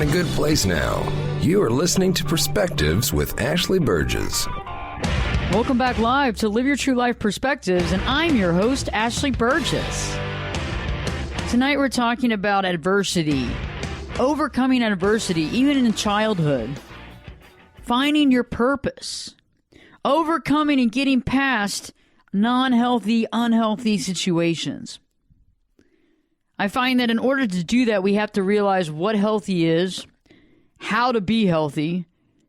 a good place now. You are listening to Perspectives with Ashley Berges. Welcome back live to Live Your True Life Perspectives, and I'm your host, Ashley Berges. Tonight we're talking about adversity, overcoming adversity, even in childhood, finding your purpose, overcoming and getting past non-healthy, unhealthy situations. I find that in order to do that, we have to realize what healthy is, how to be healthy,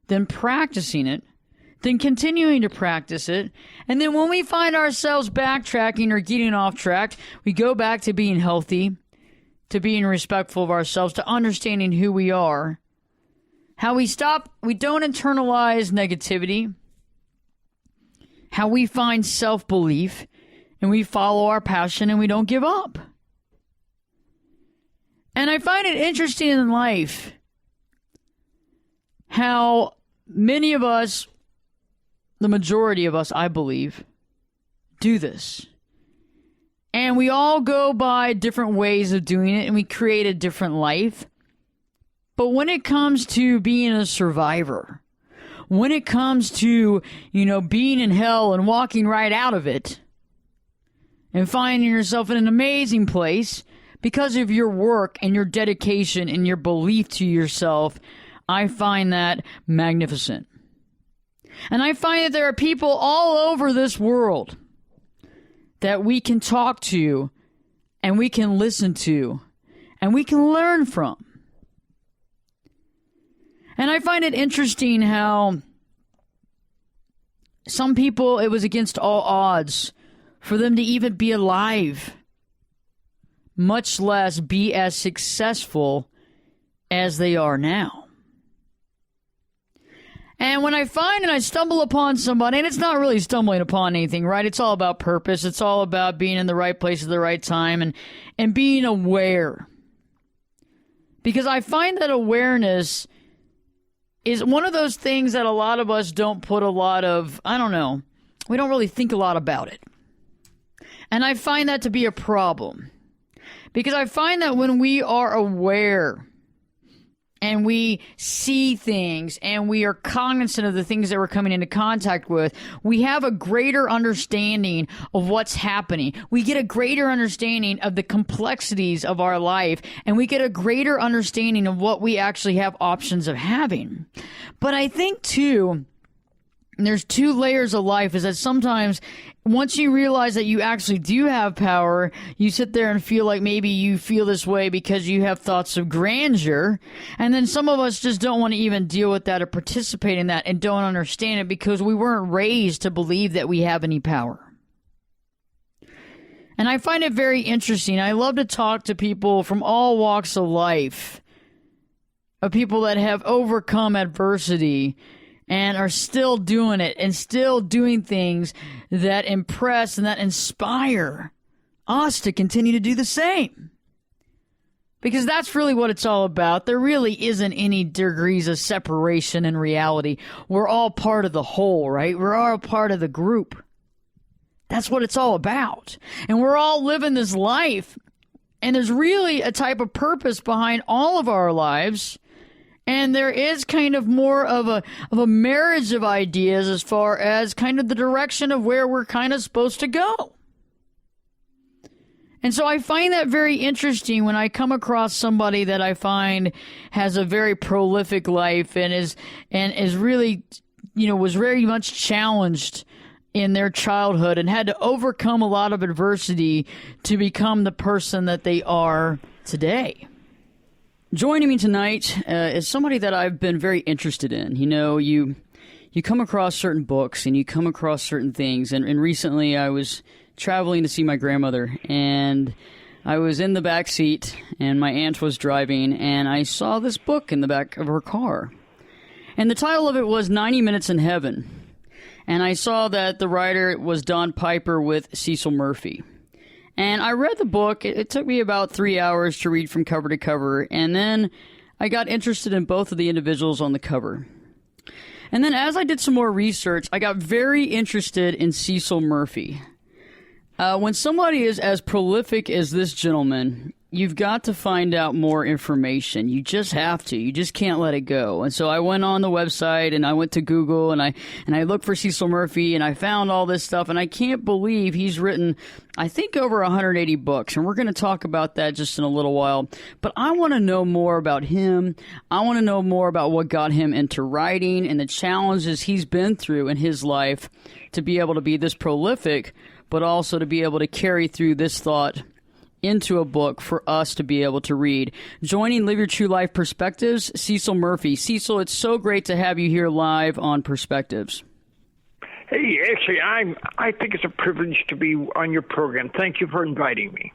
then practicing it, then continuing to practice it, and then when we find ourselves backtracking or getting off track, we go back to being healthy, to being respectful of ourselves, to understanding who we are, how we don't internalize negativity, how we find self-belief, and we follow our passion and we don't give up. And I find it interesting in life how many of us, the majority of us, I believe, do this. And we all go by different ways of doing it, and we create a different life. But when it comes to being a survivor, when it comes to, being in hell and walking right out of it, and finding yourself in an amazing place, because of your work and your dedication and your belief to yourself, I find that magnificent. And I find that there are people all over this world that we can talk to and we can listen to and we can learn from. And I find it interesting how some people, it was against all odds for them to even be alive, much less be as successful as they are now. And when I find and I stumble upon somebody, and it's not really stumbling upon anything, right? It's all about purpose. It's all about being in the right place at the right time and being aware. Because I find that awareness is one of those things that a lot of us don't put a lot of, we don't really think a lot about it. And I find that to be a problem. Because I find that when we are aware and we see things and we are cognizant of the things that we're coming into contact with, we have a greater understanding of what's happening. We get a greater understanding of the complexities of our life, and we get a greater understanding of what we actually have options of having. But I think, too, there's two layers of life, is that sometimes once you realize that you actually do have power, you sit there and feel like maybe you feel this way because you have thoughts of grandeur. And then some of us just don't want to even deal with that or participate in that and don't understand it because we weren't raised to believe that we have any power. And I find it very interesting. I love to talk to people from all walks of life, of people that have overcome adversity and are still doing it and still doing things that impress and that inspire us to continue to do the same. Because that's really what it's all about. There really isn't any degrees of separation in reality. We're all part of the whole, right? We're all part of the group. That's what it's all about. And we're all living this life. And there's really a type of purpose behind all of our lives. And there is kind of more of a marriage of ideas as far as kind of the direction of where we're kind of supposed to go. And so I find that very interesting when I come across somebody that I find has a very prolific life and is really, was very much challenged in their childhood and had to overcome a lot of adversity to become the person that they are today. Joining me tonight is somebody that I've been very interested in. You come across certain books and you come across certain things. And recently I was traveling to see my grandmother, and I was in the back seat, and my aunt was driving, and I saw this book in the back of her car. And the title of it was 90 Minutes in Heaven. And I saw that the writer was Don Piper with Cecil Murphey. And I read the book. It took me about 3 hours to read from cover to cover. And then I got interested in both of the individuals on the cover. And then as I did some more research, I got very interested in Cecil Murphey. When somebody is as prolific as this gentleman, you've got to find out more information. You just have to. You just can't let it go. And so I went on the website and I went to Google and I looked for Cecil Murphey and I found all this stuff. And I can't believe he's written, I think, over 180 books. And we're going to talk about that just in a little while. But I want to know more about him. I want to know more about what got him into writing and the challenges he's been through in his life to be able to be this prolific, but also to be able to carry through this thought into a book for us to be able to read. Joining Live Your True Life Perspectives, Cecil Murphey. Cecil, it's so great to have you here live on Perspectives. Hey, actually, I think it's a privilege to be on your program. Thank you for inviting me.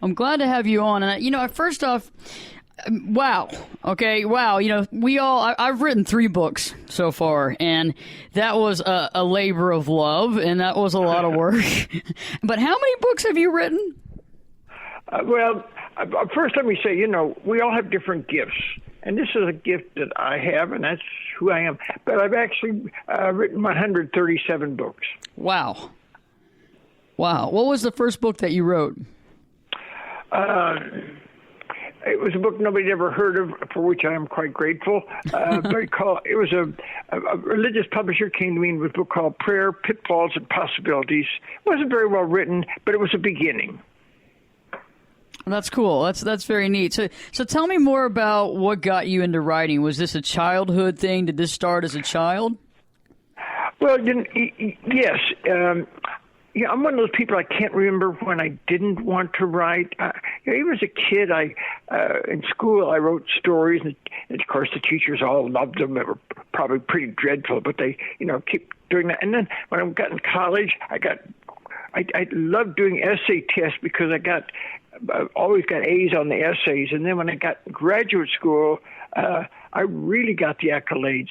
I'm glad to have you on. And, first off, wow. Okay. Wow. I've written 3 books so far, and that was a labor of love, and that was a lot of work. But how many books have you written? First let me say, we all have different gifts, and this is a gift that I have, and that's who I am. But I've actually written 137 books. Wow. What was the first book that you wrote? It was a book nobody'd ever heard of, for which I am quite grateful. It was a religious publisher came to me with a book called Prayer, Pitfalls, and Possibilities. It wasn't very well written, but it was a beginning. That's cool. That's very neat. So tell me more about what got you into writing. Was this a childhood thing? Did this start as a child? Well, yes. I'm one of those people I can't remember when I didn't want to write. Even as a kid, in school I wrote stories, and of course the teachers all loved them. They were probably pretty dreadful, but they keep doing that. And then when I got in college, I loved doing essay tests because I always got A's on the essays. And then when I got graduate school, I really got the accolades.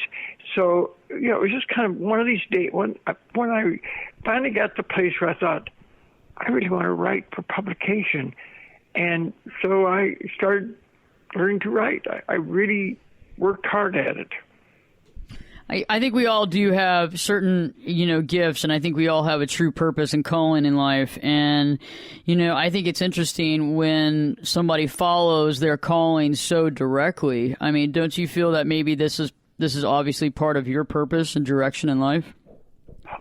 So, it was just kind of one of these days when I finally got to the place where I thought, I really want to write for publication. And so I started learning to write. I really worked hard at it. I think we all do have certain, gifts, and I think we all have a true purpose and calling in life. And, I think it's interesting when somebody follows their calling so directly. I mean, don't you feel that maybe this is obviously part of your purpose and direction in life?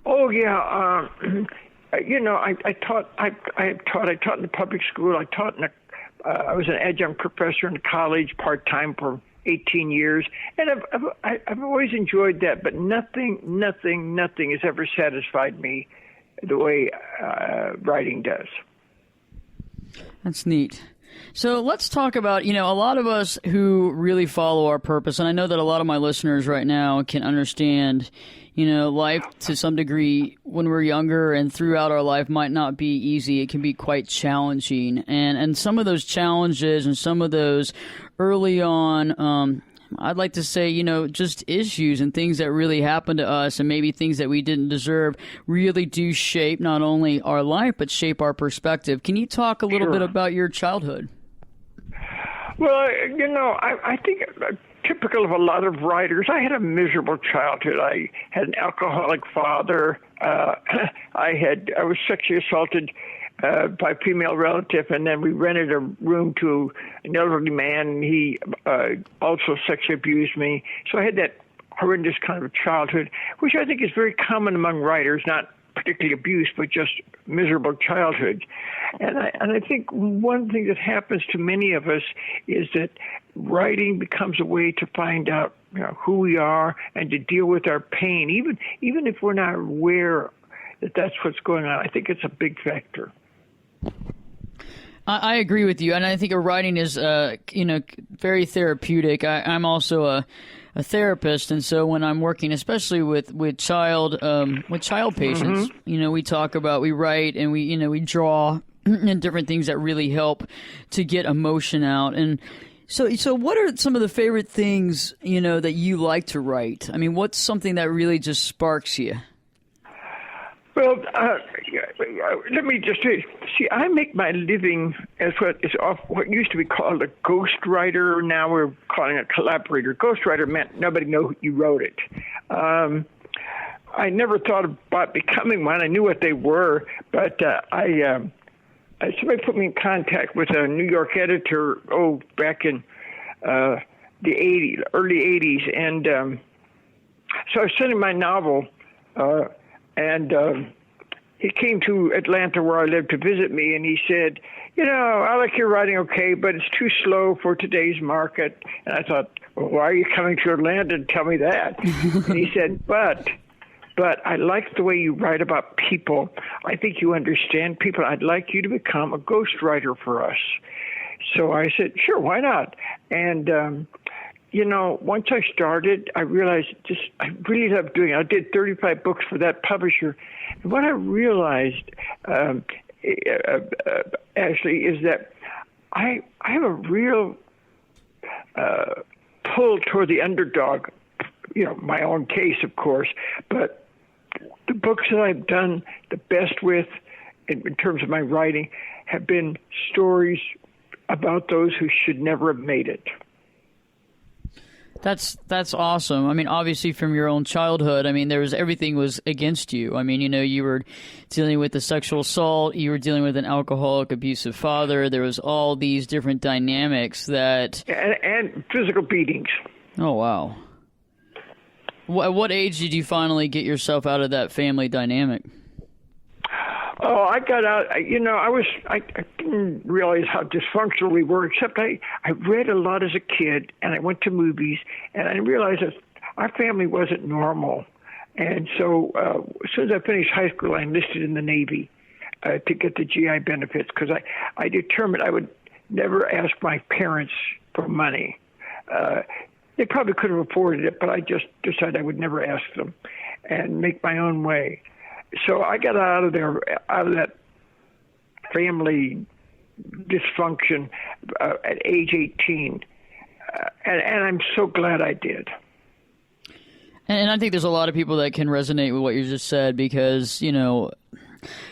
Oh, yeah. I taught in the public school. I was an adjunct professor in college part-time for 18 years, and I've always enjoyed that, but nothing has ever satisfied me the way writing does. That's neat. So let's talk about, a lot of us who really follow our purpose, and I know that a lot of my listeners right now can understand, life to some degree when we're younger and throughout our life might not be easy. It can be quite challenging. And some of those challenges and some of those early on, I'd like to say, just issues and things that really happened to us and maybe things that we didn't deserve really do shape not only our life, but shape our perspective. Can you talk a little bit about your childhood? Well, I think typical of a lot of writers, I had a miserable childhood. I had an alcoholic father. I was sexually assaulted by a female relative, and then we rented a room to an elderly man, and he also sexually abused me. So I had that horrendous kind of childhood, which I think is very common among writers, not particularly abuse, but just miserable childhood. And I think one thing that happens to many of us is that writing becomes a way to find out who we are and to deal with our pain, even if we're not aware that that's what's going on. I think it's a big factor. I agree with you, and I think writing is, very therapeutic. I'm also a therapist, and so when I'm working, especially with child patients, we write and we draw and different things that really help to get emotion out. And so what are some of the favorite things that you like to write? I mean, what's something that really just sparks you? Well, let me just say, I make my living as what used to be called a ghostwriter. Now we're calling it a collaborator. Ghostwriter meant nobody knew you wrote it. I never thought about becoming one. I knew what they were, but I somebody put me in contact with a New York editor, back in the early 80s. And so I was sending my novel, and he came to Atlanta where I lived to visit me, and he said, I like your writing, okay, but it's too slow for today's market. And I thought, well, why are you coming to Atlanta to tell me that? And he said, but I like the way you write about people. I think you understand people. I'd like you to become a ghostwriter for us. So I said, sure, why not? And, once I started, I realized I really love doing it. I did 35 books for that publisher. And what I realized, Ashley, is that I have a real pull toward the underdog, my own case, of course, but the books that I've done the best with in terms of my writing have been stories about those who should never have made it. That's awesome. I mean, obviously from your own childhood, everything was against you. You were dealing with the sexual assault, you were dealing with an alcoholic, abusive father. There was all these different dynamics that... And physical beatings. Oh, wow. At what age did you finally get yourself out of that family dynamic? Oh, I got out. I didn't realize how dysfunctional we were, except I read a lot as a kid, and I went to movies, and I realized that our family wasn't normal. And so as soon as I finished high school, I enlisted in the Navy to get the GI benefits, because I determined I would never ask my parents for money. They probably could have afforded it, but I just decided I would never ask them and make my own way. So I got out of that family dysfunction at age 18, and I'm so glad I did. And I think there's a lot of people that can resonate with what you just said, because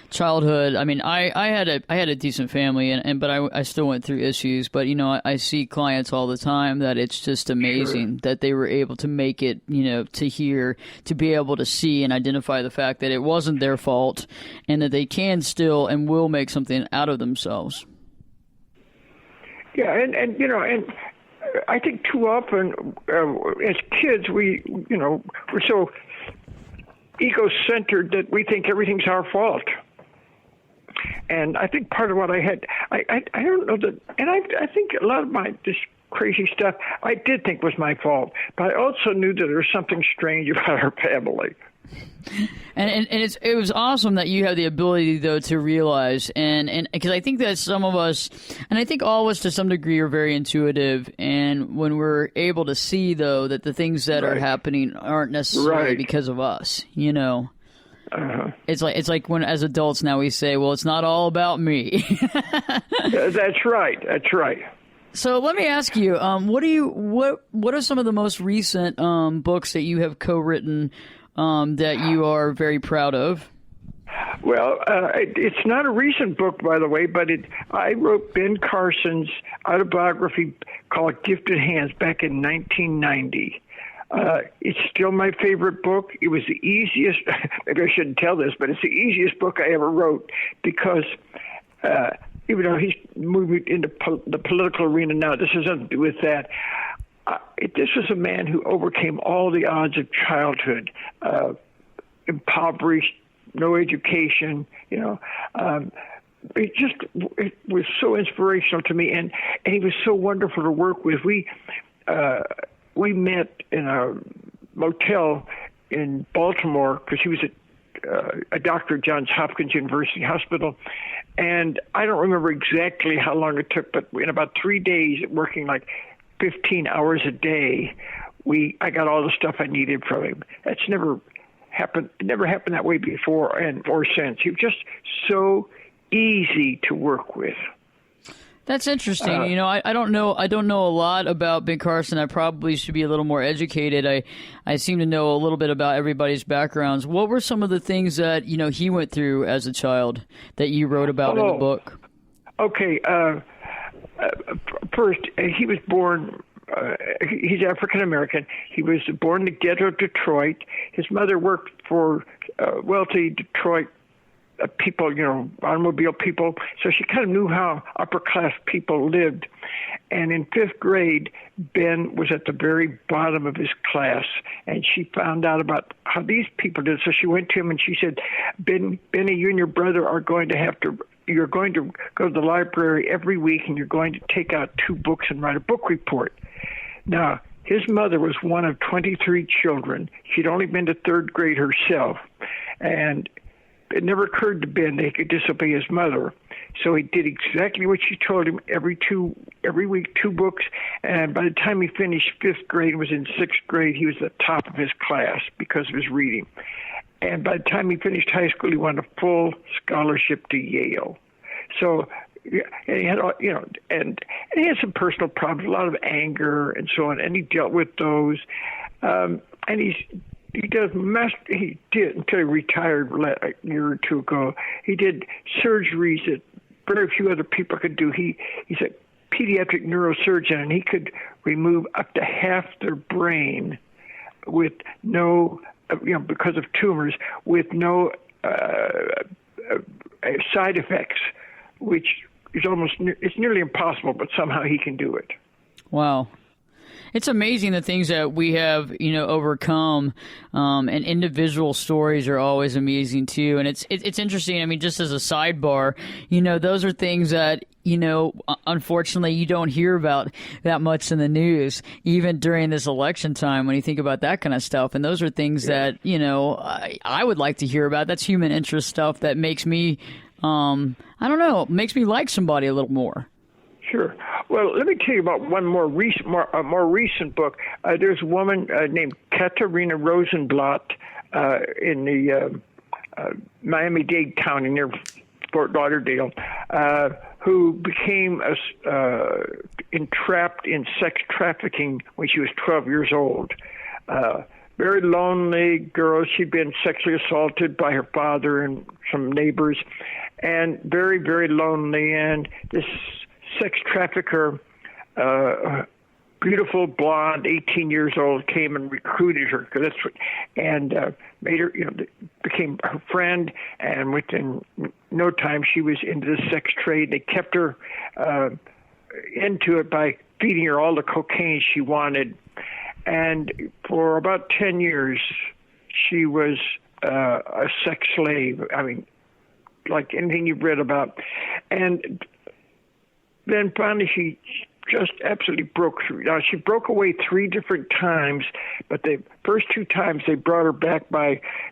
childhood. I had a decent family, but I still went through issues. But I see clients all the time that it's just amazing that they were able to make it. To hear, to be able to see and identify the fact that it wasn't their fault, and that they can still and will make something out of themselves. Yeah, and I think too often as kids we're so egocentered that we think everything's our fault. And I think part of what I had, I don't know that, and I think a lot of this crazy stuff I did think was my fault, but I also knew that there was something strange about our family. And it was awesome that you have the ability, though, to realize, and because I think that some of us, and I think all of us to some degree, are very intuitive, and when we're able to see, though, that the things that are happening aren't necessarily because of us, It's like when as adults now we say, well, it's not all about me. That's right. That's right. So let me ask you, what are some of the most recent books that you have co-written that you are very proud of? Well, it's not a recent book, by the way, but I wrote Ben Carson's autobiography called Gifted Hands back in 1990. It's still my favorite book. It was the easiest, maybe I shouldn't tell this, but it's the easiest book I ever wrote because even though he's moving into the political arena now, this has nothing to do with that. This was a man who overcame all the odds of childhood, impoverished, no education, it was so inspirational to me, and he was so wonderful to work with. We met in a motel in Baltimore because he was a doctor at Johns Hopkins University Hospital, and I don't remember exactly how long it took, but in about 3 days, working like 15 hours a day, I got all the stuff I needed from him. That's never happened. It never happened that way before or since. He was just so easy to work with. That's interesting. I don't know a lot about Ben Carson. I probably should be a little more educated. I seem to know a little bit about everybody's backgrounds. What were some of the things that he went through as a child that you wrote about in the book? Okay. First, he was born. He's African American. He was born in the ghetto of Detroit. His mother worked for wealthy Detroit people, automobile people. So she kind of knew how upper class people lived. And in 5th grade, Ben was at the very bottom of his class, and she found out about how these people did. So she went to him and she said, Benny, you and your brother are going to have to, you're going to go to the library every week, and you're going to take out 2 books and write a book report. Now, his mother was one of 23 children. She'd only been to 3rd grade herself, and it never occurred to Ben that he could disobey his mother. So he did exactly what she told him every week, 2 books. And by the time he finished 5th grade and was in 6th grade, he was at the top of his class because of his reading. And by the time he finished high school, he won a full scholarship to Yale. So, and he had, and he had some personal problems, a lot of anger and so on, and he dealt with those. And he did until he retired a year or 2 ago. He did surgeries that very few other people could do. He's a pediatric neurosurgeon, and he could remove up to half their brain with no, because of tumors, with no side effects, which is it's nearly impossible, but somehow he can do it. Wow. It's amazing the things that we have, overcome, and individual stories are always amazing too. And it's interesting. I mean, just as a sidebar, those are things that, unfortunately you don't hear about that much in the news, even during this election time when you think about that kind of stuff. And those are things that, I would like to hear about. That's human interest stuff that makes me, makes me like somebody a little more. Sure. Well, let me tell you about one more recent book. There's a woman named Katharina Rosenblatt in the Miami-Dade County near Fort Lauderdale, who became entrapped in sex trafficking when she was 12 years old. Very lonely girl. She'd been sexually assaulted by her father and some neighbors, and very, very lonely. And this sex trafficker, beautiful blonde, 18 years old, came and recruited her and made her, became her friend. And within no time, she was into the sex trade. They kept her into it by feeding her all the cocaine she wanted. And for about 10 years, she was a sex slave. I mean, like anything you've read about. And then finally she just absolutely broke through. Now, she broke away 3 different times, but the first 2 times they brought her back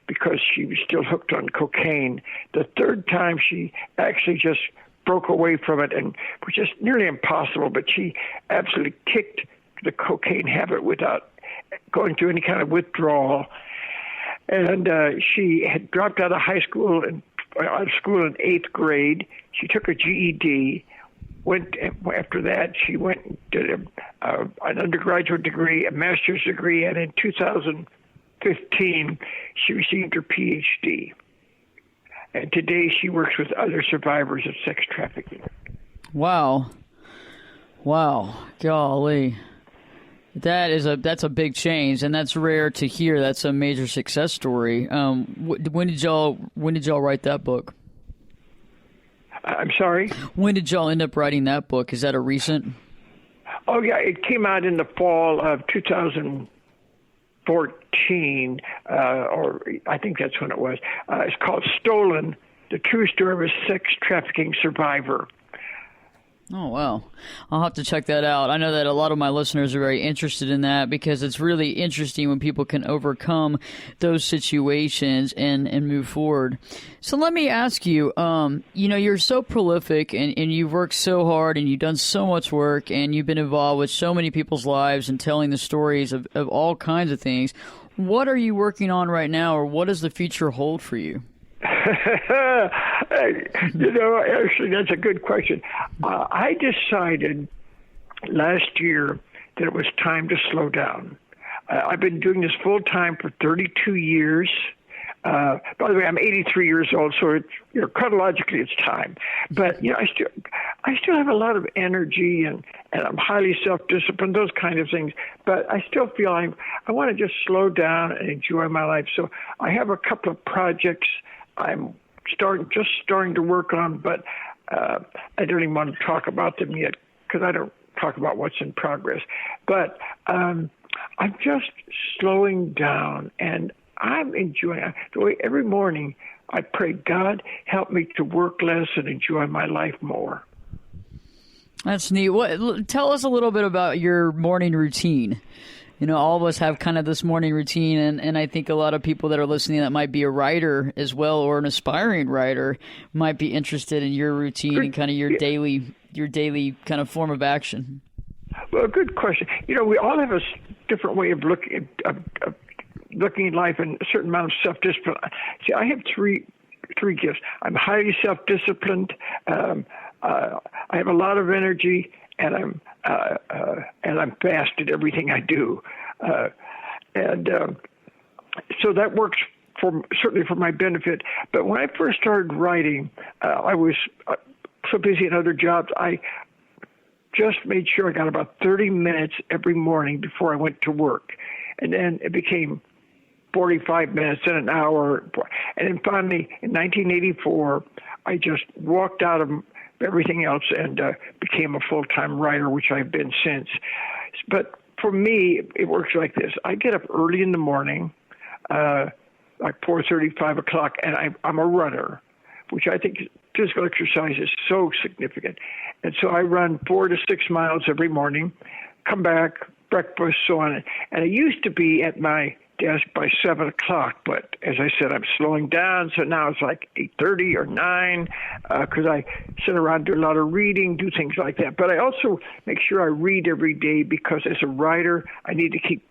because she was still hooked on cocaine. The 3rd time she actually just broke away from it, and it was just nearly impossible, but she absolutely kicked the cocaine habit without going through any kind of withdrawal. And she had dropped out of school in 8th grade. She took a GED. After that, she went and did an undergraduate degree, a master's degree, and in 2015, she received her PhD. And today, she works with other survivors of sex trafficking. Wow, golly, that's a big change, and that's rare to hear. That's a major success story. When did y'all write that book? I'm sorry? When did y'all end up writing that book? Is that a recent? Oh, yeah. It came out in the fall of 2014, or I think that's when it was. It's called Stolen, The True Story of a Sex Trafficking Survivor. Oh, wow. I'll have to check that out. I know that a lot of my listeners are very interested in that because it's really interesting when people can overcome those situations and move forward. So let me ask you, you're so prolific and you've worked so hard and you've done so much work and you've been involved with so many people's lives and telling the stories of all kinds of things. What are you working on right now, or what does the future hold for you? Actually, that's a good question. I decided last year that it was time to slow down. I've been doing this full time for 32 years. By the way, I'm 83 years old, so it's, chronologically it's time. But I still have a lot of energy, and I'm highly self-disciplined, those kind of things. But I still feel I want to just slow down and enjoy my life. So I have a couple of projects I'm starting to work on, but I don't even want to talk about them yet because I don't talk about what's in progress. But I'm just slowing down, and I'm enjoying it. The way every morning I pray, God, help me to work less and enjoy my life more. That's neat. Tell us a little bit about your morning routine. You know, all of us have kind of this morning routine, and I think a lot of people that are listening that might be a writer as well or an aspiring writer might be interested in your routine and kind of your daily kind of form of action. Well, good question. You know, we all have a different way of looking at life and a certain amount of self-discipline. See, I have three gifts. I'm highly self-disciplined. I have a lot of energy, and I'm fast at everything I do, so that works certainly for my benefit. But when I first started writing, I was so busy in other jobs. I just made sure I got about 30 minutes every morning before I went to work, and then it became 45 minutes and an hour, and then finally in 1984, I just walked out of everything else and became a full-time writer, which I've been since. But for me, it works like this. I get up early in the morning, like 4:30, 5 o'clock, and I'm a runner, which I think physical exercise is so significant. And so I run 4 to 6 miles every morning, come back, breakfast, so on. And I used to be at my desk by 7 o'clock, but as I said, I'm slowing down, so now it's like 8:30 or 9, because I sit around, do a lot of reading, do things like that. But I also make sure I read every day, because as a writer, I need to keep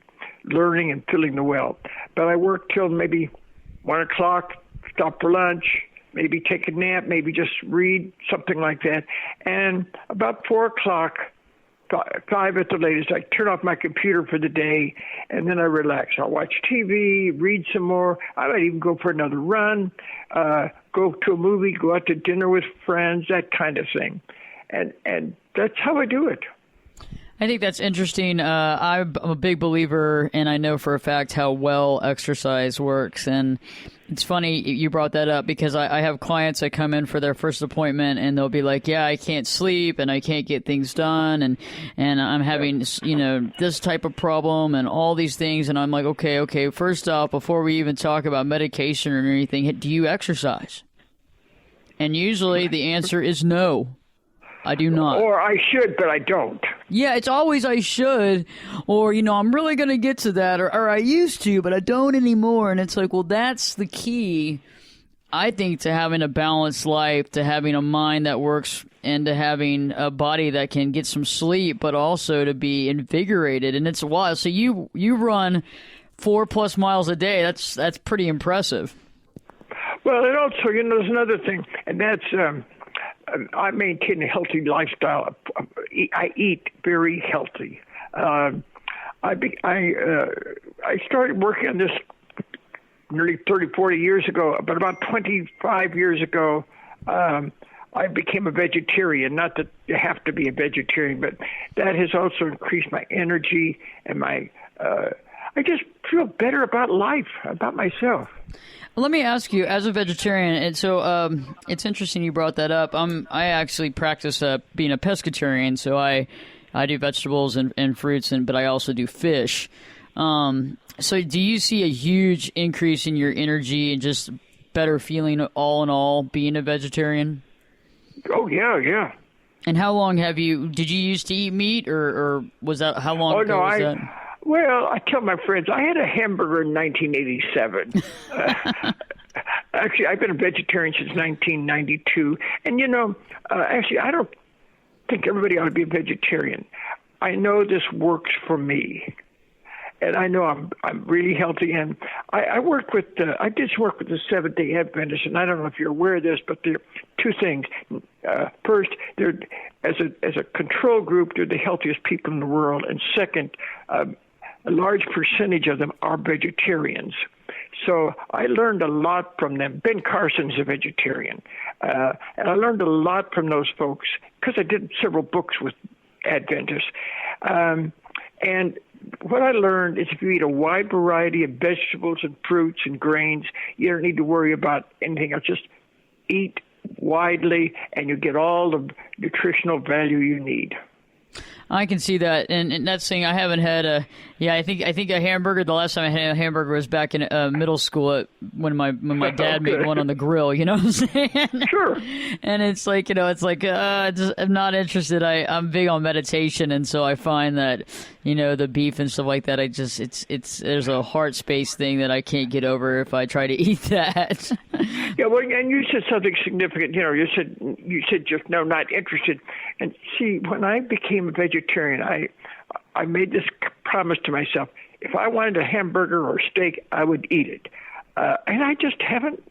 learning and filling the well. But I work till maybe 1 o'clock, stop for lunch, maybe take a nap, maybe just read, something like that. And about 4 o'clock, 5 at the latest, I turn off my computer for the day, and then I relax. I'll watch TV, read some more. I might even go for another run, go to a movie, go out to dinner with friends, that kind of thing. And that's how I do it. I think that's interesting. I'm a big believer, and I know for a fact how well exercise works. And it's funny you brought that up, because I have clients that come in for their first appointment, and they'll be like, yeah, I can't sleep and I can't get things done, and I'm having, this type of problem and all these things. And I'm like, okay, first off, before we even talk about medication or anything, do you exercise? And usually the answer is no. I do not. Or I should, but I don't. Yeah, it's always I should, or, I'm really going to get to that, or I used to, but I don't anymore. And it's like, well, that's the key, I think, to having a balanced life, to having a mind that works, and to having a body that can get some sleep, but also to be invigorated. And it's wild. So you run 4+ miles a day. That's pretty impressive. Well, and also, there's another thing, and that's I maintain a healthy lifestyle. I eat very healthy. I started working on this nearly 30, 40 years ago, but about 25 years ago, I became a vegetarian. Not that you have to be a vegetarian, but that has also increased my energy and I just feel better about life, about myself. Let me ask you, as a vegetarian, and so it's interesting you brought that up. I actually practice being a pescatarian, so I do vegetables and fruits, but I also do fish. So do you see a huge increase in your energy and just better feeling all in all being a vegetarian? Oh, yeah. And how long did you used to eat meat, or was that, how long ago was that? Well, I tell my friends, I had a hamburger in 1987. Actually, I've been a vegetarian since 1992. And, actually, I don't think everybody ought to be a vegetarian. I know this works for me. And I know I'm really healthy. And I work with I did some work with the Seventh-day Adventists, and I don't know if you're aware of this, but there are two things. First, they're as a control group, they're the healthiest people in the world. And second, a large percentage of them are vegetarians. So I learned a lot from them. Ben Carson's a vegetarian. And I learned a lot from those folks because I did several books with Adventists. And what I learned is if you eat a wide variety of vegetables and fruits and grains, you don't need to worry about anything else. Just eat widely, and you get all the nutritional value you need. I can see that, and that's saying I haven't had I think a hamburger. The last time I had a hamburger was back in middle school when my dad made one on the grill. You know what I'm saying? Sure. And it's like I'm not interested. I'm big on meditation, and so I find that the beef and stuff like that. There's a heart space thing that I can't get over if I try to eat that. Yeah, well, and you said something significant. You said just no, not interested. And see, when I became a vegetarian, I made this promise to myself: if I wanted a hamburger or a steak, I would eat it. And I just haven't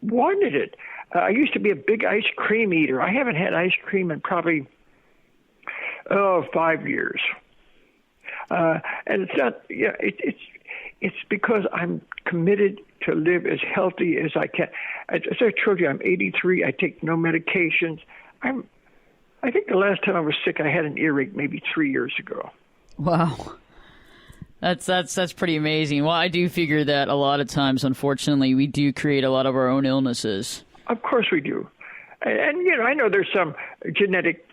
wanted it. I used to be a big ice cream eater. I haven't had ice cream in probably 5 years. And it's not. Yeah, it's because I'm committed to live as healthy as I can. As I told you, I'm 83. I take no medications. I think the last time I was sick, I had an earache maybe 3 years ago. Wow. That's pretty amazing. Well, I do figure that a lot of times, unfortunately, we do create a lot of our own illnesses. Of course we do. And I know there's some genetic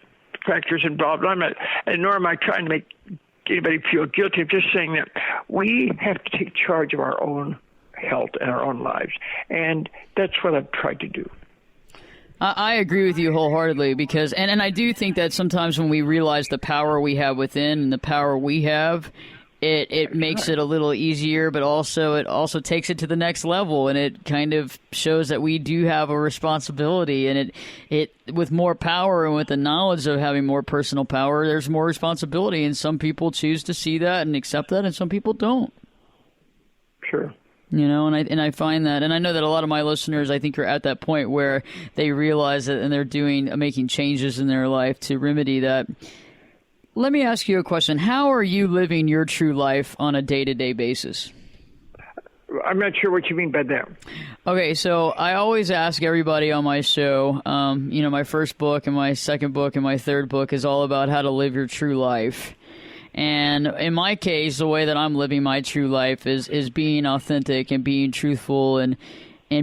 factors involved. Nor am I trying to make anybody feel guilty. I'm just saying that we have to take charge of our own health and our own lives. And that's what I've tried to do. I agree with you wholeheartedly because, and I do think that sometimes when we realize the power we have within and the power we have, it makes it a little easier, but it also takes it to the next level, and it kind of shows that we do have a responsibility, and it with more power and with the knowledge of having more personal power, there's more responsibility, and some people choose to see that and accept that, and some people don't. Sure. And I find that, and I know that a lot of my listeners, I think, are at that point where they realize that, and they're making changes in their life to remedy that. Let me ask you a question. How are you living your true life on a day-to-day basis? I'm not sure what you mean by that. Okay, so I always ask everybody on my show, my first book and my second book and my third book is all about how to live your true life. And in my case, the way that I'm living my true life is being authentic and being truthful and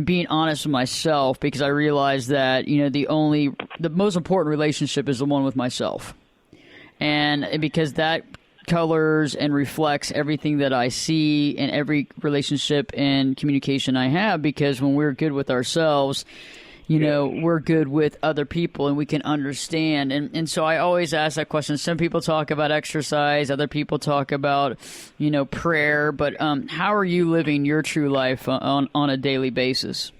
being honest with myself, because I realize that, the most important relationship is the one with myself. And because that colors and reflects everything that I see in every relationship and communication I have, because when we're good with ourselves, we're good with other people and we can understand. And so I always ask that question. Some people talk about exercise, other people talk about, prayer, but how are you living your true life on a daily basis?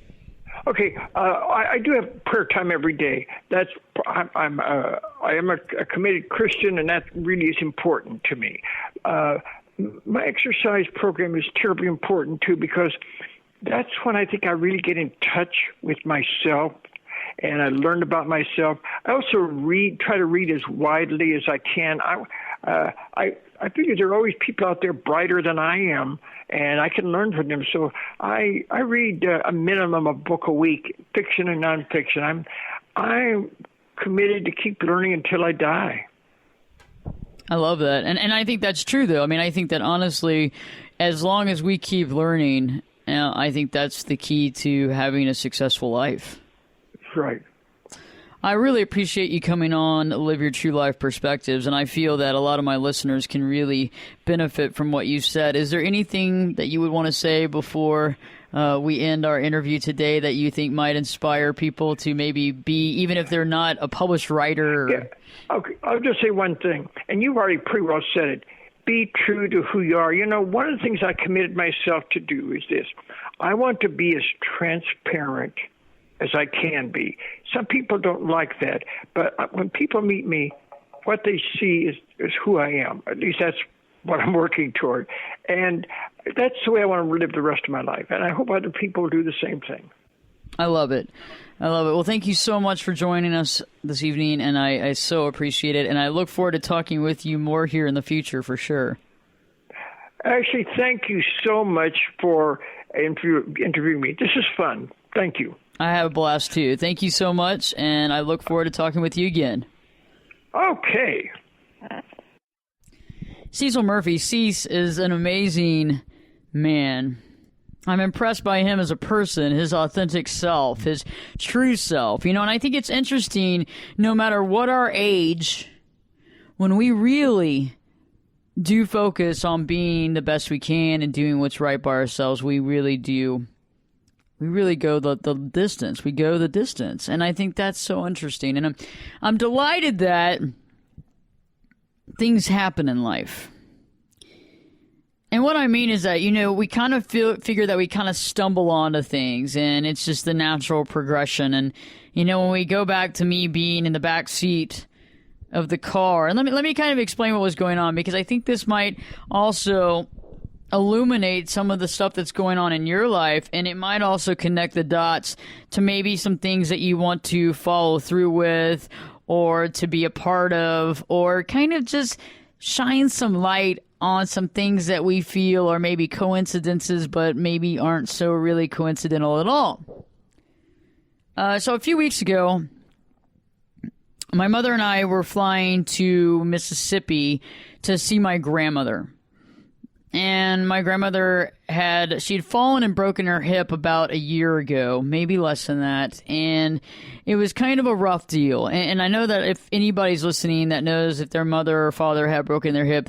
Okay, I do have prayer time every day. I am a committed Christian, and that really is important to me. My exercise program is terribly important too, because that's when I think I really get in touch with myself, and I learn about myself. I also try to read as widely as I can. I figure there are always people out there brighter than I am, and I can learn from them. So I read a minimum of a book a week, fiction and nonfiction. I'm committed to keep learning until I die. I love that. And I think that's true, though. I mean, I think that honestly, as long as we keep learning, I think that's the key to having a successful life. That's right. I really appreciate you coming on Live Your True Life Perspectives, and I feel that a lot of my listeners can really benefit from what you said. Is there anything that you would want to say before we end our interview today that you think might inspire people to maybe be, even if they're not a published writer? Yeah. Okay. I'll just say one thing, and you've already pretty well said it. Be true to who you are. One of the things I committed myself to do is this. I want to be as transparent as I can be. Some people don't like that, but when people meet me, what they see is who I am. At least that's what I'm working toward. And that's the way I want to live the rest of my life. And I hope other people will do the same thing. I love it. Well, thank you so much for joining us this evening, and I so appreciate it. And I look forward to talking with you more here in the future for sure. Actually, thank you so much for interviewing me. This is fun. Thank you. I have a blast, too. Thank you so much, and I look forward to talking with you again. Okay. Cecil Murphey. Cece is an amazing man. I'm impressed by him as a person, his authentic self, his true self, and I think it's interesting, no matter what our age, when we really do focus on being the best we can and doing what's right by ourselves, we really go the distance. We go the distance. And I think that's so interesting. And I'm delighted that things happen in life. And what I mean is that, we kind of figure that we kind of stumble onto things, and it's just the natural progression. And, when we go back to me being in the back seat of the car, and let me kind of explain what was going on, because I think this might also illuminate some of the stuff that's going on in your life, and it might also connect the dots to maybe some things that you want to follow through with, or to be a part of, or kind of just shine some light on some things that we feel are maybe coincidences, but maybe aren't so really coincidental at all. So a few weeks ago, my mother and I were flying to Mississippi to see my grandmother. And my grandmother had fallen and broken her hip about a year ago, maybe less than that. And it was kind of a rough deal. And I know that if anybody's listening that knows if their mother or father had broken their hip,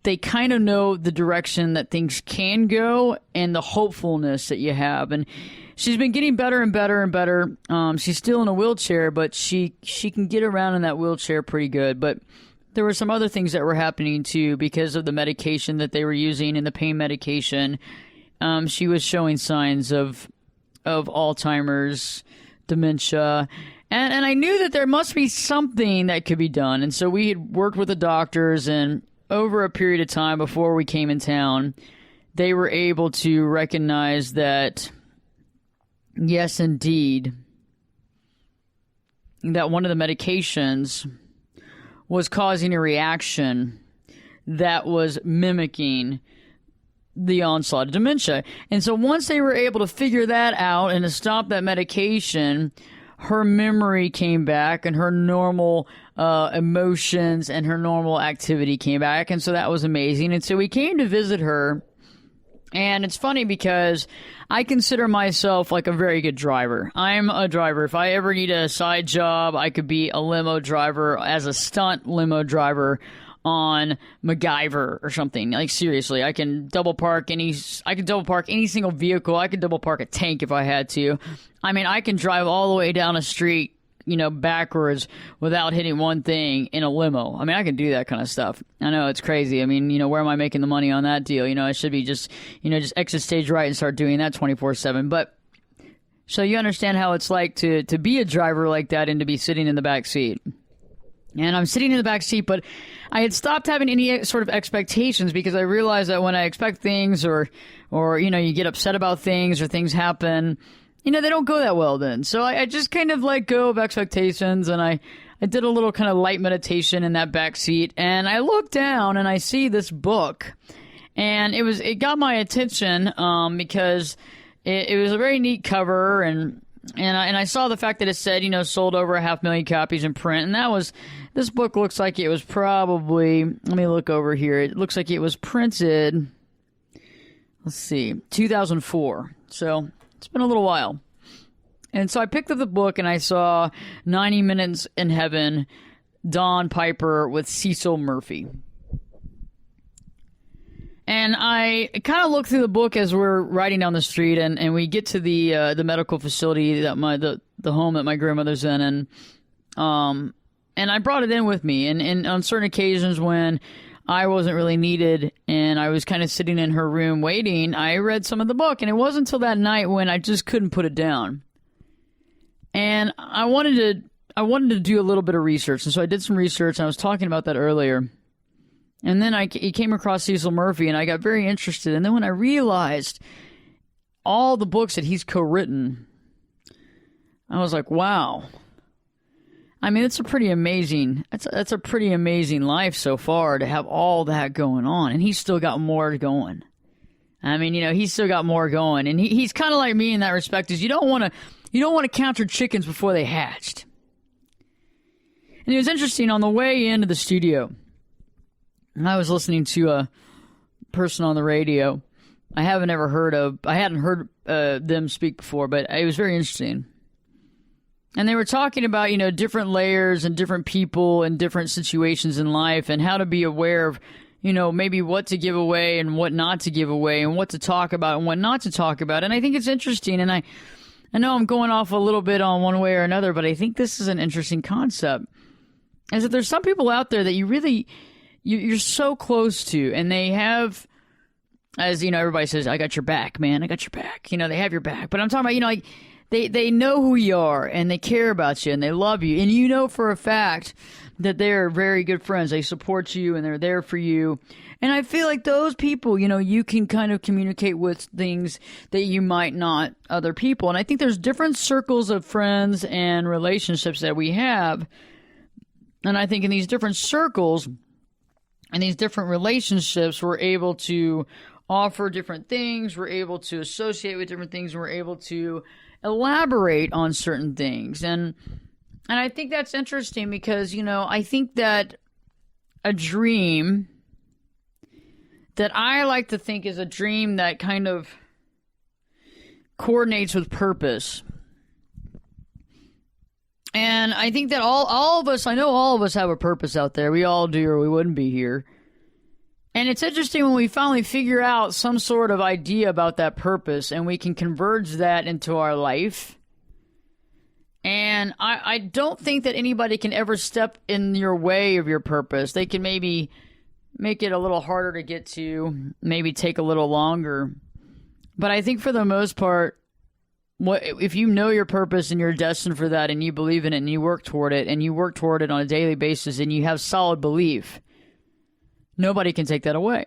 they kind of know the direction that things can go and the hopefulness that you have. And she's been getting better and better and better. She's still in a wheelchair, but she can get around in that wheelchair pretty good. But there were some other things that were happening too because of the medication that they were using and the pain medication. She was showing signs of Alzheimer's, dementia. And I knew that there must be something that could be done. And so we had worked with the doctors, and over a period of time before we came in town, they were able to recognize that, yes, indeed, that one of the medications was causing a reaction that was mimicking the onslaught of dementia. And so once they were able to figure that out and to stop that medication, her memory came back and her normal emotions and her normal activity came back. And so that was amazing. And so we came to visit her. And it's funny because I consider myself like a very good driver. I'm a driver. If I ever need a side job, I could be a limo driver, as a stunt limo driver on MacGyver or something. Like, seriously, I can double park any single vehicle. I could double park a tank if I had to. I mean, I can drive all the way down a street, backwards without hitting one thing in a limo. I mean, I can do that kind of stuff. I know it's crazy. I mean, where am I making the money on that deal? I should be just exit stage right and start doing that 24/7. But so you understand how it's like to be a driver like that and to be sitting in the back seat. And I'm sitting in the back seat, but I had stopped having any sort of expectations because I realized that when I expect things or you get upset about things or things happen, they don't go that well then. So I just kind of let go of expectations, and I did a little kind of light meditation in that back seat, and I looked down and I see this book, and it got my attention because it was a very neat cover, and I saw the fact that it said, sold over 500,000 copies in print, and this book looks like it was probably, let me look over here, it looks like it was printed, 2004, so it's been a little while. And so I picked up the book and I saw 90 Minutes in Heaven, Don Piper with Cecil Murphey. And I kind of looked through the book as we're riding down the street, and we get to the medical facility that the home that my grandmother's in, and I brought it in with me. And on certain occasions when I wasn't really needed and I was kind of sitting in her room waiting, I read some of the book, and it wasn't until that night when I just couldn't put it down. And I wanted to do a little bit of research, and so I did some research, and I was talking about that earlier. And then I came across Cecil Murphey, and I got very interested. And then when I realized all the books that he's co-written, I was like, wow. I mean, it's a pretty amazing life so far to have all that going on, and he's still got more going. I mean, he's still got more going, and he's kind of like me in that respect. Is you don't want to count your chickens before they hatched. And it was interesting on the way into the studio. I was listening to a person on the radio, I hadn't heard them speak before, but it was very interesting. And they were talking about, different layers and different people and different situations in life and how to be aware of, maybe what to give away and what not to give away and what to talk about and what not to talk about. And I think it's interesting. And I know I'm going off a little bit on one way or another, but I think this is an interesting concept. Is that there's some people out there that you're so close to, and they have, as everybody says, I got your back, man. I got your back. They have your back. But I'm talking about, they know who you are, and they care about you, and they love you. And for a fact that they're very good friends. They support you, and they're there for you. And I feel like those people, you can kind of communicate with things that you might not other people. And I think there's different circles of friends and relationships that we have. And I think in these different circles and these different relationships, we're able to offer different things. We're able to associate with different things. And we're able to elaborate on certain things. And I think that's interesting because, I think that a dream that I like to think is a dream that kind of coordinates with purpose. And I think that all of us, I know all of us have a purpose out there. We all do, or we wouldn't be here. And it's interesting when we finally figure out some sort of idea about that purpose and we can converge that into our life. And I don't think that anybody can ever step in your way of your purpose. They can maybe make it a little harder to get to, maybe take a little longer. But I think for the most part, if you know your purpose and you're destined for that and you believe in it and you work toward it on a daily basis and you have solid belief, nobody can take that away.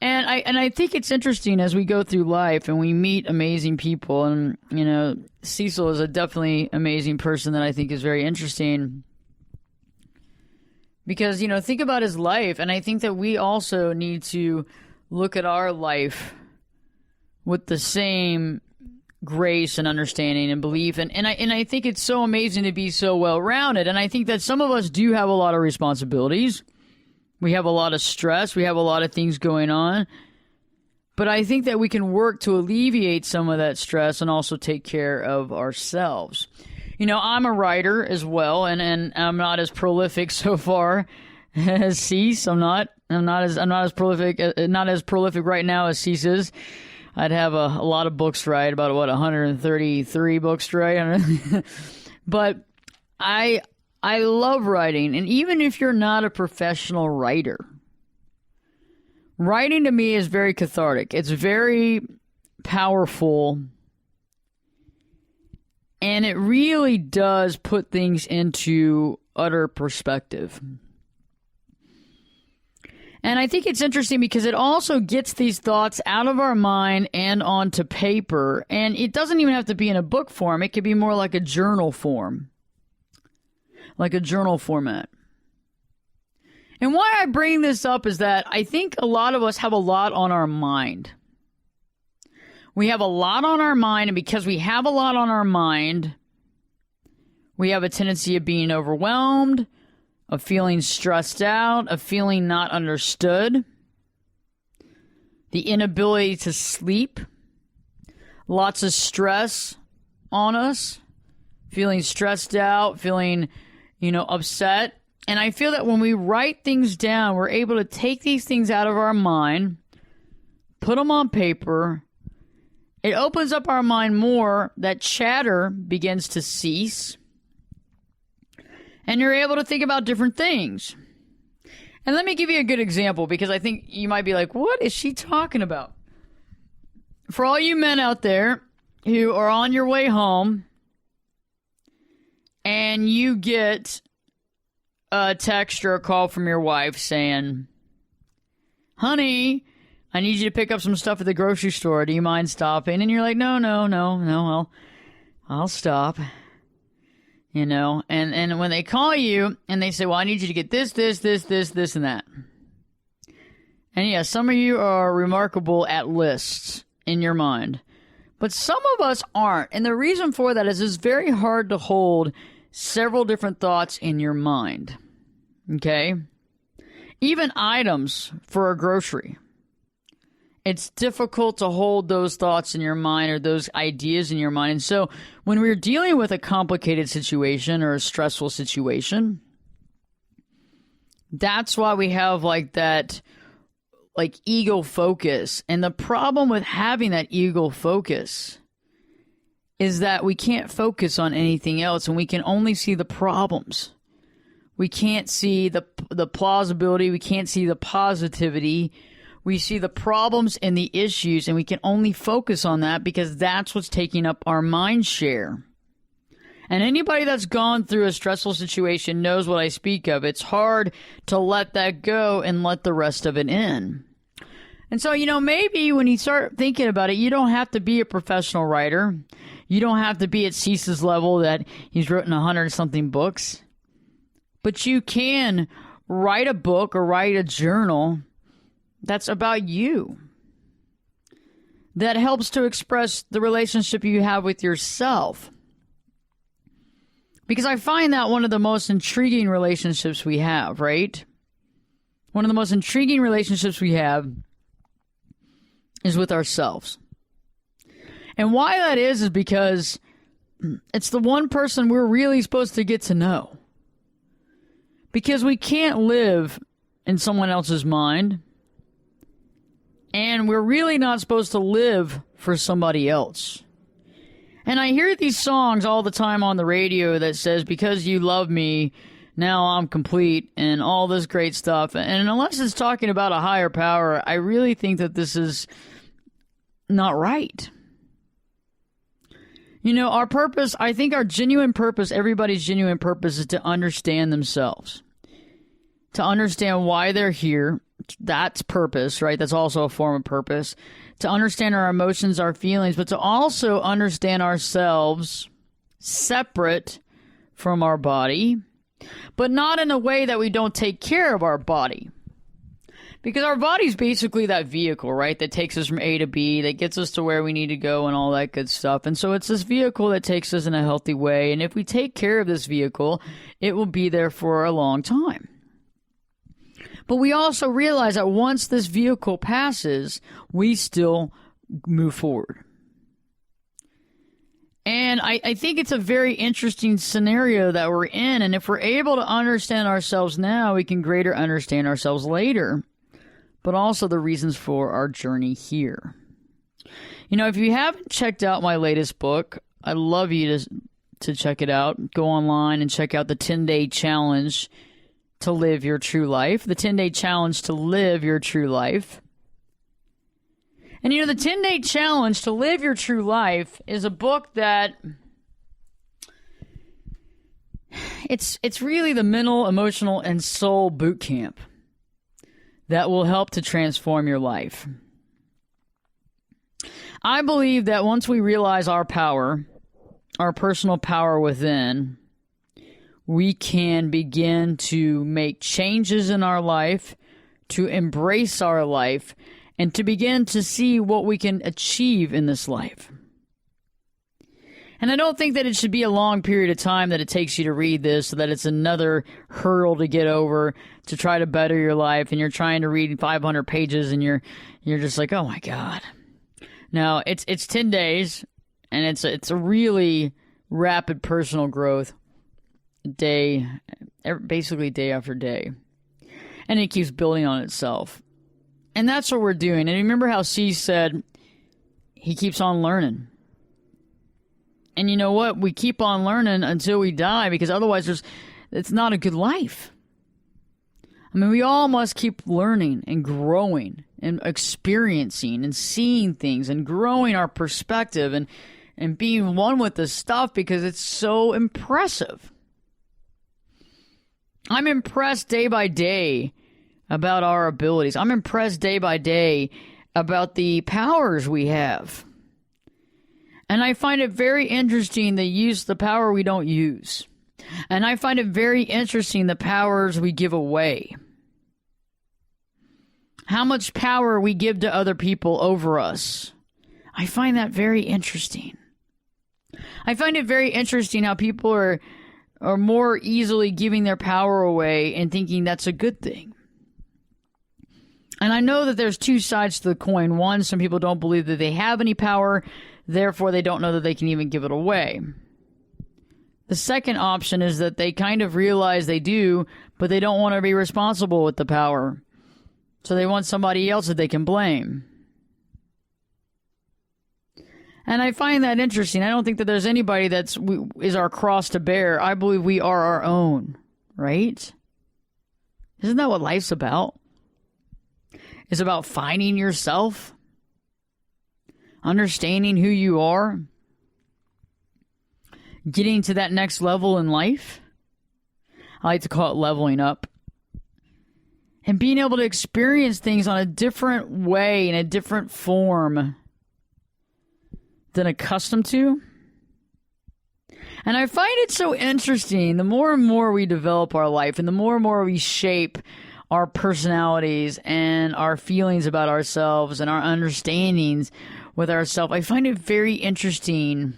And I think it's interesting as we go through life and we meet amazing people. And, Cecil is a definitely amazing person that I think is very interesting. Because, think about his life. And I think that we also need to look at our life with the same grace and understanding and belief. And I think it's so amazing to be so well-rounded. And I think that some of us do have a lot of responsibilities. We have a lot of stress. We have a lot of things going on. But I think that we can work to alleviate some of that stress and also take care of ourselves. I'm a writer as well, and I'm not as prolific so far as Cece. I'm not as prolific right now as Cece is. I'd have a lot of books to write, about 133 books to write. But I love writing, and even if you're not a professional writer, writing to me is very cathartic. It's very powerful, and it really does put things into utter perspective. And I think it's interesting because it also gets these thoughts out of our mind and onto paper. And it doesn't even have to be in a book form. It could be more like a journal form. Like a journal format. And why I bring this up is that I think a lot of us have a lot on our mind. We have a lot on our mind, and because we have a lot on our mind, we have a tendency of being overwhelmed, of feeling stressed out, of feeling not understood, the inability to sleep, lots of stress on us, feeling stressed out, feeling, upset. And I feel that when we write things down, we're able to take these things out of our mind, put them on paper. It opens up our mind more. That chatter begins to cease. And you're able to think about different things. And let me give you a good example, because I think you might be like, what is she talking about? For all you men out there who are on your way home and you get a text or a call from your wife saying, honey, I need you to pick up some stuff at the grocery store. Do you mind stopping? And you're like, no, I'll stop. And when they call you and they say, well, I need you to get this, and that. And yeah, some of you are remarkable at lists in your mind. But some of us aren't. And the reason for that is it's very hard to hold several different thoughts in your mind. Okay? Even items for a grocery. it's difficult to hold those thoughts in your mind or those ideas in your mind. And so when we're dealing with a complicated situation or a stressful situation, that's why we have like that like ego focus. And the problem with having that ego focus is that we can't focus on anything else, and we can only see the problems. We can't see the plausibility. We can't see the positivity. We see the problems and the issues, and we can only focus on that because that's what's taking up our mind share. And anybody that's gone through a stressful situation knows what I speak of. It's hard to let that go and let the rest of it in. And so, maybe when you start thinking about it, you don't have to be a professional writer. You don't have to be at Cecil's level that he's written 100-something books. But you can write a book or write a journal that's about you, that helps to express the relationship you have with yourself. Because I find that one of the most intriguing relationships we have, right? One of the most intriguing relationships we have is with ourselves. And why that is because it's the one person we're really supposed to get to know. Because we can't live in someone else's mind. And we're really not supposed to live for somebody else. And I hear these songs all the time on the radio that says, because you love me, now I'm complete, and all this great stuff. And unless it's talking about a higher power, I really think that this is not right. Our purpose, I think our genuine purpose, everybody's genuine purpose is to understand themselves. To understand why they're here. That's purpose, right? That's also a form of purpose. To understand our emotions, our feelings, but to also understand ourselves separate from our body, but not in a way that we don't take care of our body. Because our body's basically that vehicle, right? That takes us from A to B, that gets us to where we need to go and all that good stuff. And so it's this vehicle that takes us in a healthy way. And if we take care of this vehicle, it will be there for a long time. But we also realize that once this vehicle passes, we still move forward. And I think it's a very interesting scenario that we're in. And if we're able to understand ourselves now, we can greater understand ourselves later. But also the reasons for our journey here. If you haven't checked out my latest book, I'd love you to check it out. Go online and check out the 10-Day Challenge to Live Your True Life. The 10-Day Challenge to Live Your True Life. And the 10-Day Challenge to Live Your True Life is a book that it's really the mental, emotional, and soul boot camp that will help to transform your life. I believe that once we realize our power, our personal power within, we can begin to make changes in our life, to embrace our life, and to begin to see what we can achieve in this life. And I don't think that it should be a long period of time that it takes you to read this, so that it's another hurdle to get over to try to better your life, and you're trying to read 500 pages and you're just like, oh my God. Now, it's 10 days, and it's a really rapid personal growth basically day after day. And it keeps building on itself. And that's what we're doing. And remember how C said he keeps on learning. And you know what? We keep on learning until we die, because otherwise it's not a good life. I mean, we all must keep learning and growing and experiencing and seeing things and growing our perspective and being one with this stuff, because it's so impressive. I'm impressed day by day about our abilities. I'm impressed day by day about the powers we have. And I find it very interesting the power we don't use. And I find it very interesting the powers we give away. How much power we give to other people over us. I find that very interesting. I find it very interesting how people are more easily giving their power away and thinking that's a good thing. And I know that there's two sides to the coin. One, some people don't believe that they have any power, therefore they don't know that they can even give it away. The second option is that they kind of realize they do, but they don't want to be responsible with the power. So they want somebody else that they can blame. And I find that interesting. I don't think that there's anybody is our cross to bear. I believe we are our own, right? Isn't that what life's about? It's about finding yourself, understanding who you are, getting to that next level in life. I like to call it leveling up. And being able to experience things on a different way, in a different form than accustomed to. And I find it so interesting, the more and more we develop our life and the more and more we shape our personalities and our feelings about ourselves and our understandings with ourselves, I find it very interesting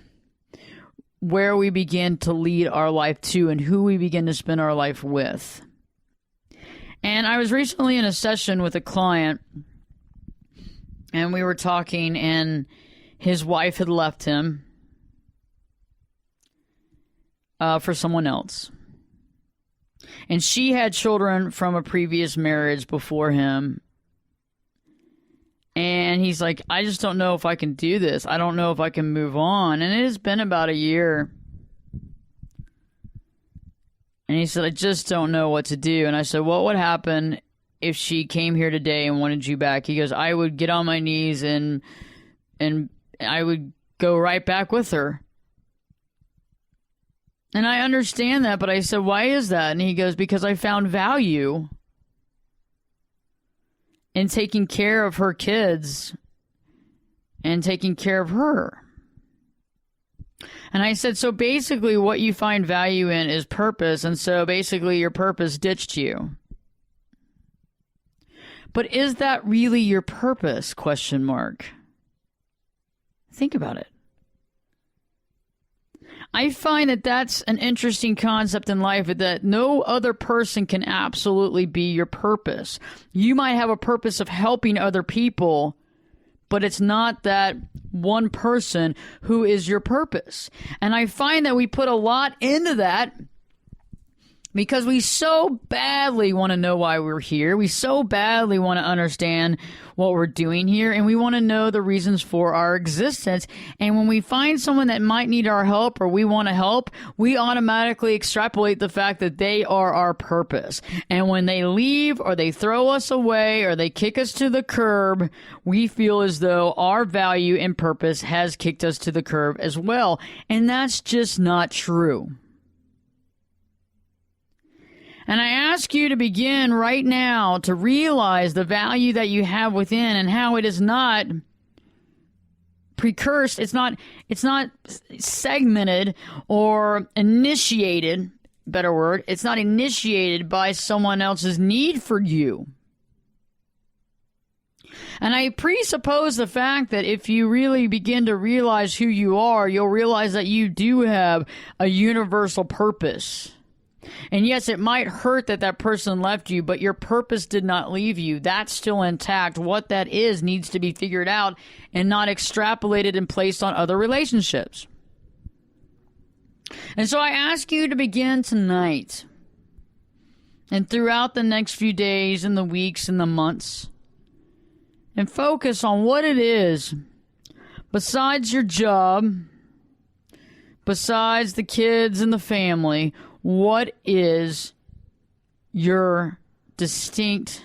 where we begin to lead our life to and who we begin to spend our life with. And I was recently in a session with a client, and we were talking, and his wife had left him for someone else. And she had children from a previous marriage before him. And he's like, I just don't know if I can do this. I don't know if I can move on. And it has been about a year. And he said, I just don't know what to do. And I said, what would happen if she came here today and wanted you back? He goes, I would get on my knees and I would go right back with her. And I understand that, but I said, why is that? And he goes, because I found value in taking care of her kids and taking care of her. And I said, so basically what you find value in is purpose, and so basically your purpose ditched you. But is that really your purpose? Question mark. Think about it. I find that that's an interesting concept in life, that no other person can absolutely be your purpose. You might have a purpose of helping other people, but it's not that one person who is your purpose. And I find that we put a lot into that because we so badly want to know why we're here. We so badly want to understand what we're doing here, and we want to know the reasons for our existence. And when we find someone that might need our help or we want to help, we automatically extrapolate the fact that they are our purpose. And when they leave or they throw us away or they kick us to the curb, we feel as though our value and purpose has kicked us to the curb as well. And that's just not true. And I ask you to begin right now to realize the value that you have within and how it is not precursed. It's not segmented or initiated, better word. It's not initiated by someone else's need for you. And I presuppose the fact that if you really begin to realize who you are, you'll realize that you do have a universal purpose. And yes, it might hurt that that person left you, but your purpose did not leave you. That's still intact. What that is needs to be figured out and not extrapolated and placed on other relationships. And so I ask you to begin tonight and throughout the next few days and the weeks and the months and focus on what it is besides your job, besides the kids and the family. What is your distinct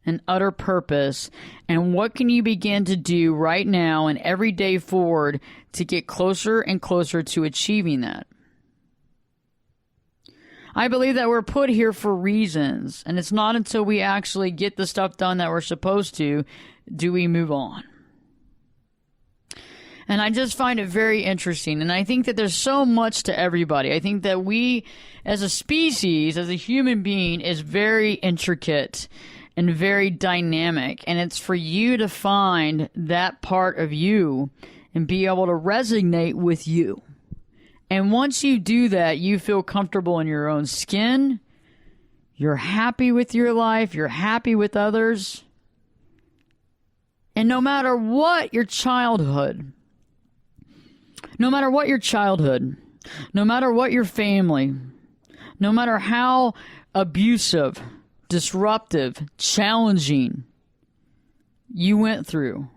and utter purpose, and what can you begin to do right now and every day forward to get closer and closer to achieving that? I believe that we're put here for reasons, and it's not until we actually get the stuff done that we're supposed to do we move on. And I just find it very interesting. And I think that there's so much to everybody. I think that we, as a species, as a human being, is very intricate and very dynamic. And it's for you to find that part of you and be able to resonate with you. And once you do that, you feel comfortable in your own skin. You're happy with your life. You're happy with others. And no matter what your childhood, no matter what your family, no matter how abusive, disruptive, challenging you went through.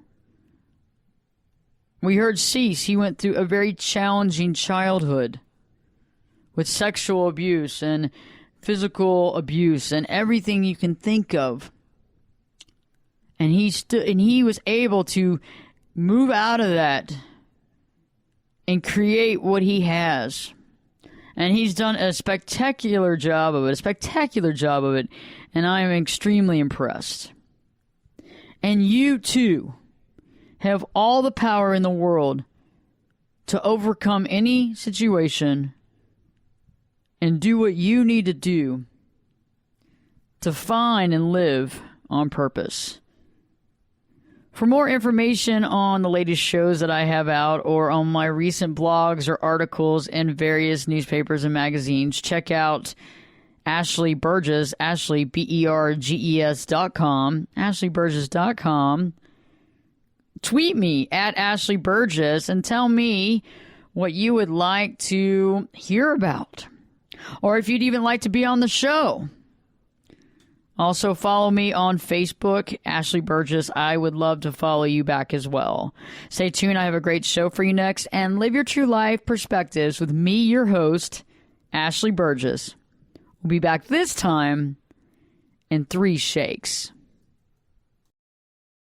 We heard Cease, he went through a very challenging childhood with sexual abuse and physical abuse and everything you can think of. And he was able to move out of that and create what he has. And he's done a spectacular job of it, and I am extremely impressed. And you too have all the power in the world to overcome any situation and do what you need to do to find and live on purpose. For more information on the latest shows that I have out or on my recent blogs or articles in various newspapers and magazines, check out Ashley Berges, Ashley, BERGES.com, AshleyBerges.com. Tweet me at Ashley Berges and tell me what you would like to hear about, or if you'd even like to be on the show. Also, follow me on Facebook, Ashley Berges. I would love to follow you back as well. Stay tuned. I have a great show for you next. And live your true life perspectives with me, your host, Ashley Berges. We'll be back this time in 3 shakes.